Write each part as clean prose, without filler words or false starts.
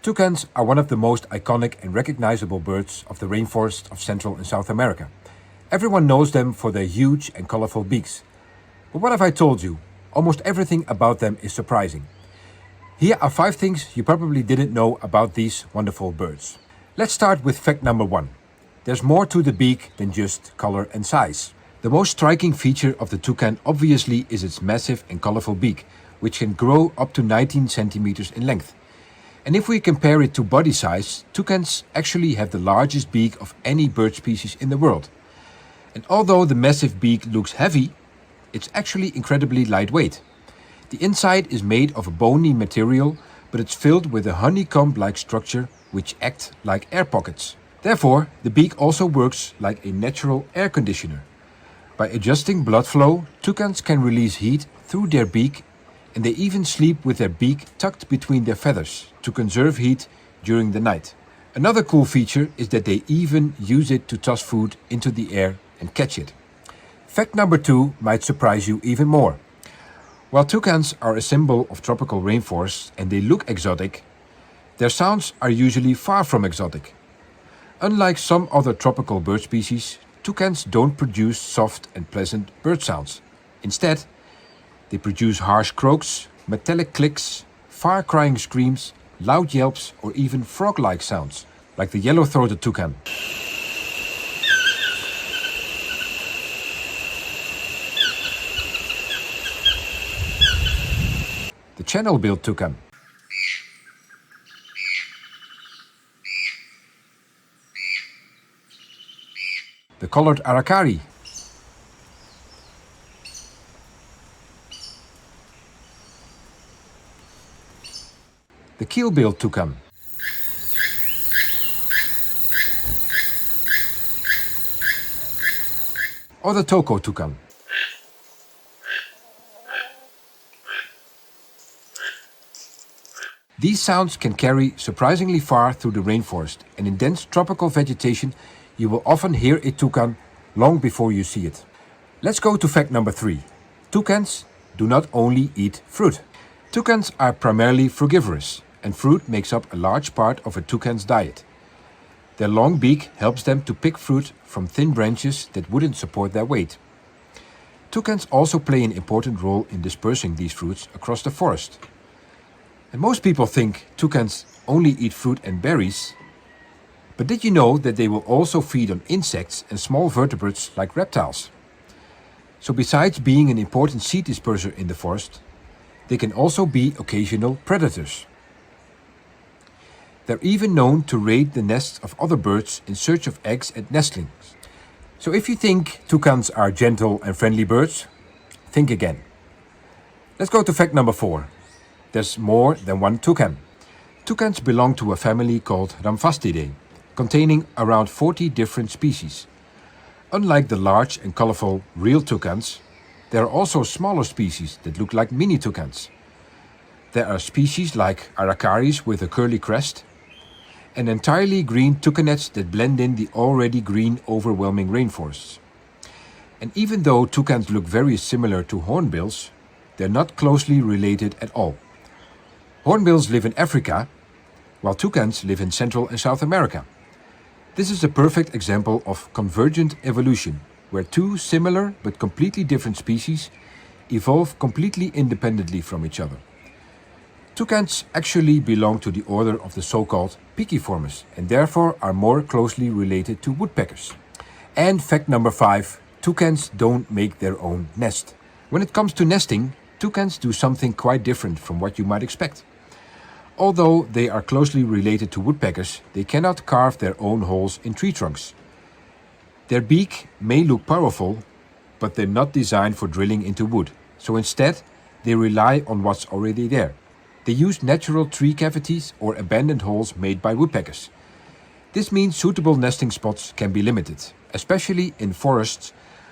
Toucans are one of the most iconic and recognizable birds of the rainforests of Central and South America. Everyone knows them for their huge and colorful beaks. But what have I told you? Almost everything about them is surprising. Here are 5 things you probably didn't know about these wonderful birds. Let's start with fact number 1. There's more to the beak than just color and size. The most striking feature of the toucan obviously is its massive and colorful beak, which can grow up to 19 centimeters in length. And if we compare it to body size, toucans actually have the largest beak of any bird species in the world. And although the massive beak looks heavy, it's actually incredibly lightweight. The inside is made of a bony material, but it's filled with a honeycomb-like structure which acts like air pockets. Therefore, the beak also works like a natural air conditioner. By adjusting blood flow, toucans can release heat through their beak, and they even sleep with their beak tucked between their feathers to conserve heat during the night. Another cool feature is that they even use it to toss food into the air and catch it. Fact number 2 might surprise you even more. While toucans are a symbol of tropical rainforests and they look exotic, their sounds are usually far from exotic. Unlike some other tropical bird species, toucans don't produce soft and pleasant bird sounds. Instead, they produce harsh croaks, metallic clicks, far-crying screams, loud yelps, or even frog-like sounds, like the yellow-throated toucan. The channel-billed toucan. The collared aracari. The keel-billed toucan. Or the toko toucan. These sounds can carry surprisingly far through the rainforest, and in dense tropical vegetation you will often hear a toucan long before you see it. Let's go to fact number 3. Toucans do not only eat fruit. Toucans are primarily frugivorous, and fruit makes up a large part of a toucan's diet. Their long beak helps them to pick fruit from thin branches that wouldn't support their weight. Toucans also play an important role in dispersing these fruits across the forest. And most people think toucans only eat fruit and berries, but did you know that they will also feed on insects and small vertebrates like reptiles? So besides being an important seed disperser in the forest, they can also be occasional predators. They're even known to raid the nests of other birds in search of eggs and nestlings. So if you think toucans are gentle and friendly birds, think again. Let's go to fact number 4. There's more than one toucan. Toucans belong to a family called Rhamphastidae, containing around 40 different species. Unlike the large and colorful real toucans, there are also smaller species that look like mini toucans. There are species like aracaris with a curly crest, and entirely green toucanets that blend in the already green overwhelming rainforests. And even though toucans look very similar to hornbills, they're not closely related at all. Hornbills live in Africa, while toucans live in Central and South America. This is a perfect example of convergent evolution, where two similar but completely different species evolve completely independently from each other. Toucans actually belong to the order of the so-called piciformes and therefore are more closely related to woodpeckers. And fact number 5, toucans don't make their own nest. When it comes to nesting, toucans do something quite different from what you might expect. Although they are closely related to woodpeckers, they cannot carve their own holes in tree trunks. Their beak may look powerful, but they're not designed for drilling into wood, so instead they rely on what's already there. They use natural tree cavities or abandoned holes made by woodpeckers. This means suitable nesting spots can be limited, especially in forests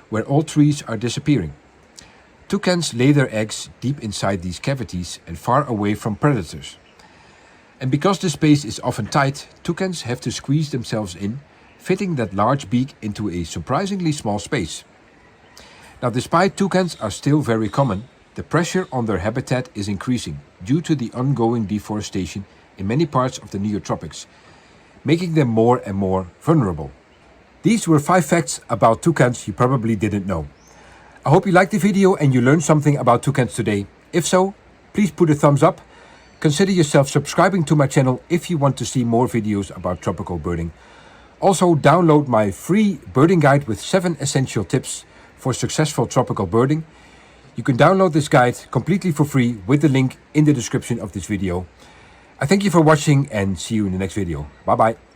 where all trees are disappearing. Toucans lay their eggs deep inside these cavities and far away from predators. And because the space is often tight, toucans have to squeeze themselves in, fitting that large beak into a surprisingly small space. Now, despite toucans are still very common, the pressure on their habitat is increasing due to the ongoing deforestation in many parts of the Neotropics, making them more and more vulnerable. These were 5 facts about toucans you probably didn't know. I hope you liked the video and you learned something about toucans today. If so, please put a thumbs up. Consider yourself subscribing to my channel if you want to see more videos about tropical birding. Also, download my free birding guide with 7 essential tips for successful tropical birding. You can download this guide completely for free with the link in the description of this video. I thank you for watching and see you in the next video. Bye bye.